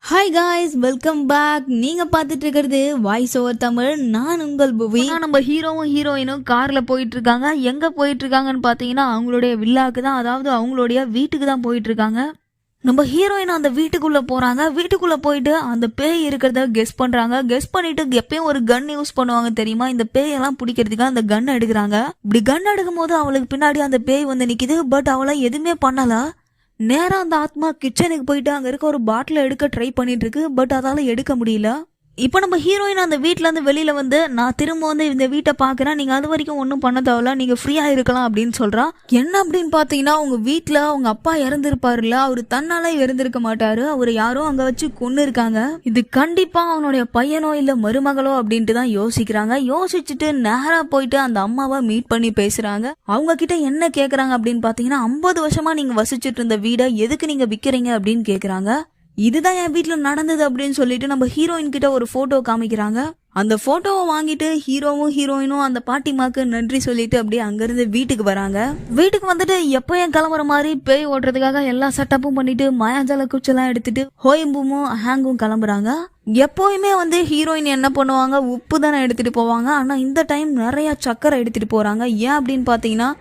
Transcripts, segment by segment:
Hi guys, welcome back. நீங்க பார்த்துட்டு இருக்கிறது வாய்ஸ் ஓவர் தமிழ். நான் உங்கள் புவி. நம்ம ஹீரோவும் ஹீரோயினும் கார்ல போயிட்டு இருக்காங்க. எங்க போயிட்டு இருக்காங்கன்னு பாத்தீங்கன்னா அவங்களுடைய வில்லாக்கு தான், அதாவது அவங்களுடைய வீட்டுக்கு தான் போயிட்டு இருக்காங்க. நம்ம ஹீரோயின் அந்த வீட்டுக்குள்ள போறாங்க. வீட்டுக்குள்ள போயிட்டு அந்த பேய் இருக்கிறத கெஸ் பண்றாங்க. கெஸ் பண்ணிட்டு எப்பயும் ஒரு கன் யூஸ் பண்ணுவாங்க தெரியுமா, இந்த பேயெல்லாம் பிடிக்கிறதுக்கு அந்த கன் எடுக்கிறாங்க. இப்படி கன் எடுக்கும் போது அவளுக்கு பின்னாடி அந்த பேய் வந்து நிக்குது. பட் அவளை எதுவுமே பண்ணல. நேரா அந்த ஆத்மா கிச்சனுக்கு போயிட்டு அங்க இருக்க ஒரு பாட்டில் எடுக்க ட்ரை பண்ணிட்டு இருக்கு. பட் அதால எடுக்க முடியல. இப்ப நம்ம ஹீரோயின் அந்த வீட்டுல இருந்து வெளியில வந்து, நான் திரும்ப வந்து இந்த வீட்டை பாக்குறேன், நீங்க அது வரைக்கும் ஒன்னும் பண்ண தேவையில்ல, நீங்க ஃப்ரீயா இருக்கலாம் அப்படின்னு சொல்றா. என்ன அப்படின்னு பாத்தீங்கன்னா, உங்க வீட்டுல அவங்க அப்பா இறந்திருப்பாருல்ல, அவரு தன்னால இறந்திருக்க மாட்டாரு, அவரு யாரோ அங்க வச்சு கொன்னு இருக்காங்க. இது கண்டிப்பா அவனுடைய பையனோ இல்ல மருமகளோ அப்படின்ட்டு தான் யோசிக்கிறாங்க. யோசிச்சுட்டு நேரா போயிட்டு அந்த அம்மாவை மீட் பண்ணி பேசுறாங்க. அவங்க கிட்ட என்ன கேக்குறாங்க அப்படின்னு பாத்தீங்கன்னா, 50 வருஷமா நீங்க வசிச்சுட்டு இருந்த வீடை எதுக்கு நீங்க விக்கிறீங்க அப்படின்னு கேக்குறாங்க. இதுதான் என் வீட்டுல நடந்தது அப்படின்னு சொல்லிட்டு நம்ம ஹீரோயின் கிட்ட ஒரு போட்டோ காமிக்கிறாங்க. அந்த போட்டோவை வாங்கிட்டு ஹீரோவும் ஹீரோயினும் அந்த பாட்டிமாக்கு நன்றி சொல்லிட்டு அப்படியே அங்கிருந்து வீட்டுக்கு வராங்க. வீட்டுக்கு வந்துட்டு எப்பயும் கிளம்புற மாதிரி பேய் ஓட்டுறதுக்காக எல்லா செட்டப்பும் பண்ணிட்டு மாயாஜால குச்செல்லாம் எடுத்துட்டு ஹோயம்புமும் ஹேங்கும் கிளம்புறாங்க. எப்போயுமே வந்து ஹீரோயின் என்ன பண்ணுவாங்க, உப்பு தானே எடுத்துட்டு போவாங்க. ஆனா இந்த டைம் நிறைய சக்கரை எடுத்துட்டு போறாங்க. ஏன் அப்படின்னு பாத்தீங்கன்னா,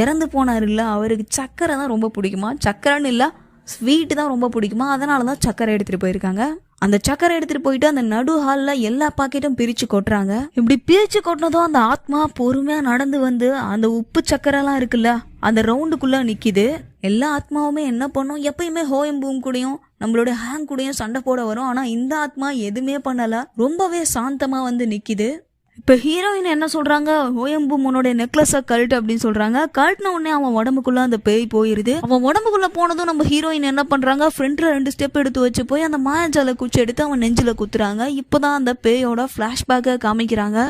இறந்து போனாரு இல்ல, அவருக்கு சக்கரை தான் ரொம்ப பிடிக்குமா. சக்கரைன்னு இல்ல, ஸ்வீட் தான் ரொம்ப பிடிக்குமா, அதனாலதான் சக்கரை எடுத்துட்டு போயிருக்காங்க. அந்த சக்கரை எடுத்துட்டு போயிட்டு அந்த நடு ஹால்ல எல்லா பாக்கெட்டும் பிரிச்சு கொட்டுறாங்க. இப்படி பிரிச்சு கொட்டினதும் அந்த ஆத்மா பொறுமையா நடந்து வந்து அந்த உப்பு சக்கரை எல்லாம் இருக்குல்ல அந்த ரவுண்டுக்குள்ள நிக்குது. எல்லா ஆத்மாவுமே என்ன பண்ணும், எப்பயுமே ஹோயம்பூம் கூடயும் நம்மளோட ஹேங் கூடயும் சண்டை போட வரும். ஆனா இந்த ஆத்மா எதுவுமே பண்ணல, ரொம்பவே சாந்தமா வந்து நிக்குது. இப்ப ஹீரோயின் என்ன சொல்றாங்க, ஹோயம்பு உன்னோட நெக்லஸ கழட்டு அப்படின்னு சொல்றாங்க. கழட்டின உடனே அவன் உடம்புக்குள்ள அந்த பேய் போயிருது. அவன் உடம்புக்குள்ள போனதும் நம்ம ஹீரோயின் என்ன பண்றாங்க, ஃப்ரண்ட்ல 2 ஸ்டெப் எடுத்து வச்சு போய் அந்த மாயாஜால குச்சி எடுத்து அவன் நெஞ்சில குத்துறாங்க. இப்பதான் அந்த பேயோட பிளாஷ்பேக்க காமிக்கிறாங்க.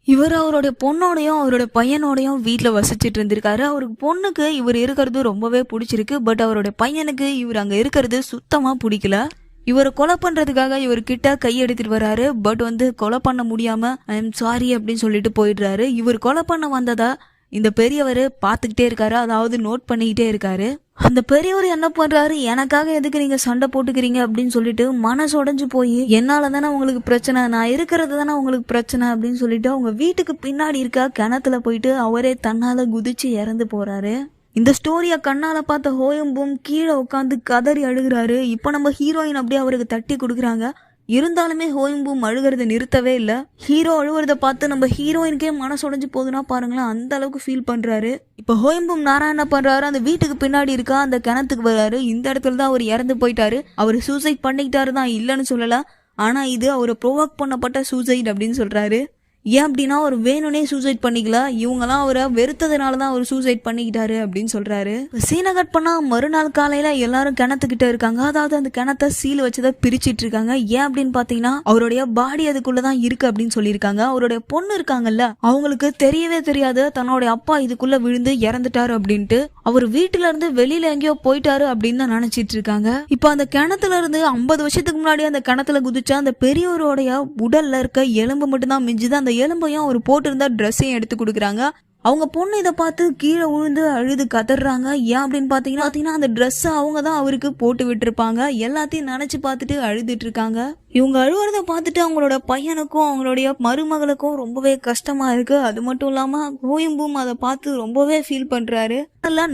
இவர் அவருடைய பொண்ணோடையும் அவருடைய பையனோடையும் வீட்டுல வசிச்சுட்டு இருந்திருக்காரு. அவருக்கு பொண்ணுக்கு இவர் இருக்கிறது ரொம்பவே பிடிச்சிருக்கு. பட் அவருடைய பையனுக்கு இவர் அங்க இருக்கிறது சுத்தமா பிடிக்கல. இவரை கொலை பண்றதுக்காக இவர்கிட்ட கையெடுத்துட்டு வராரு. பட் வந்து கொலை பண்ண முடியாம ஐ எம் சாரி அப்படின்னு சொல்லிட்டு போயிடுறாரு. இவர் கொலை பண்ண வந்ததா இந்த பெரியவர் பாத்துக்கிட்டே இருக்காரு, அதாவது நோட் பண்ணிக்கிட்டே இருக்காரு. அந்த பெரியவர் என்ன பண்றாரு, எனக்காக எதுக்கு நீங்க சண்டை போட்டுக்கிறீங்க அப்படின்னு சொல்லிட்டு மனசு உடைஞ்சு போய், என்னால தானே உங்களுக்கு பிரச்சனை, நான் இருக்கிறது தானே உங்களுக்கு பிரச்சனை அப்படின்னு சொல்லிட்டு அவங்க வீட்டுக்கு பின்னாடி இருக்க கிணத்துல போயிட்டு அவரே தன்னால குதிச்சு இறந்து போறாரு. இந்த ஸ்டோரிய கண்ணால பார்த்த ஹோயம்பும் கீழே உட்காந்து கதறி அழுகிறாரு. இப்ப நம்ம ஹீரோயின் அப்படியே அவருக்கு தட்டி கொடுக்குறாங்க. இருந்தாலுமே ஹோயம்பும் அழுகிறத நிறுத்தவே இல்ல. ஹீரோ அழுகிறத பார்த்து நம்ம ஹீரோயினுக்கே மனசு உடைஞ்சு போகுதுன்னா பாருங்களேன், அந்த அளவுக்கு ஃபீல் பண்றாரு. இப்ப ஹோயம்பும் நாரா என்ன பண்றாரு, அந்த வீட்டுக்கு பின்னாடி இருக்க அந்த கிணத்துக்கு வர்றாரு. இந்த இடத்துல தான் அவர் இறந்து போயிட்டாரு. அவர் சூசைட் பண்ணிக்கிட்டாரு தான், இல்லைன்னு சொல்லல. ஆனா இது அவரை ப்ரோவோக் பண்ணப்பட்ட சூசைட் அப்படின்னு சொல்றாரு. ஏன் அப்படின்னா, அவர் வேணும்னே சூசைட் பண்ணிக்கல, இவங்கெல்லாம் அவரை வெறுத்ததுனாலதான் அவர் சூசைட் பண்ணிக்கிட்டாரு அப்படின்னு சொல்றாரு. சீனை கட் பண்ணா மறுநாள் காலையில எல்லாரும் கிணத்துக்கிட்ட இருக்காங்க. அதாவது அந்த கிணத்தை சீல் வச்சுதான் பிரிச்சிட்டு இருக்காங்க. ஏன் அப்படின்னு பாத்தீங்கன்னா, அவருடைய பாடி அதுக்குள்ளதான் இருக்கு அப்படின்னு சொல்லியிருக்காங்க. அவருடைய பொண்ணு இருக்காங்கல்ல, அவங்களுக்கு தெரியவே தெரியாது தன்னுடைய அப்பா இதுக்குள்ள விழுந்து இறந்துட்டாரு அப்படின்ட்டு. அவர் வீட்டுல இருந்து வெளியில எங்கேயோ போயிட்டாரு அப்படின்னு தான் நினைச்சிட்டு இருக்காங்க. இப்ப அந்த கிணத்துல இருந்து 50 வருஷத்துக்கு முன்னாடி அந்த கிணத்துல குதிச்சா அந்த பெரியவருடைய உடல்ல இருக்க எலும்பு மட்டும் தான் மிஞ்சுது. அந்த எலும்பையும் அவர் போட்டிருந்த ட்ரெஸ்ஸையும் எடுத்து கொடுக்குறாங்க. அவங்க பொண்ணு இதை பார்த்து கீழே விழுந்து அழுது கதறாங்க. ஏன் அப்படின்னு பாத்தீங்கன்னா அந்த ட்ரெஸ் அவங்க தான் அவருக்கு போட்டு விட்டுருப்பாங்க. எல்லாத்தையும் நினைச்சு பார்த்துட்டு அழுதுட்டு இருக்காங்க. இவங்க அழுவுறத பார்த்துட்டு அவங்களோட பையனுக்கும் அவங்களுடைய மருமகளுக்கும் ரொம்பவே கஷ்டமா இருக்கு. அது மட்டும் இல்லாம ஹோயம்பும் அதை பார்த்து ரொம்பவே ஃபீல் பண்றாரு.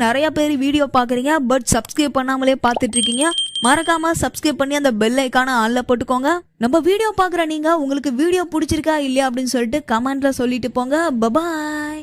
நிறைய பேர் வீடியோ பாக்குறீங்க, பட் சப்ஸ்கிரைப் பண்ணாமலே பார்த்துட்டு இருக்கீங்க. மறக்காம சப்ஸ்கிரைப் பண்ணி அந்த பெல் ஐக்கான ஆல்ல போட்டுக்கோங்க. நம்ம வீடியோ பாக்குற நீங்க, உங்களுக்கு வீடியோ பிடிச்சிருக்கா இல்லையா அப்படின்னு சொல்லிட்டு கமெண்ட்ல சொல்லிட்டு போங்க. பபாய்.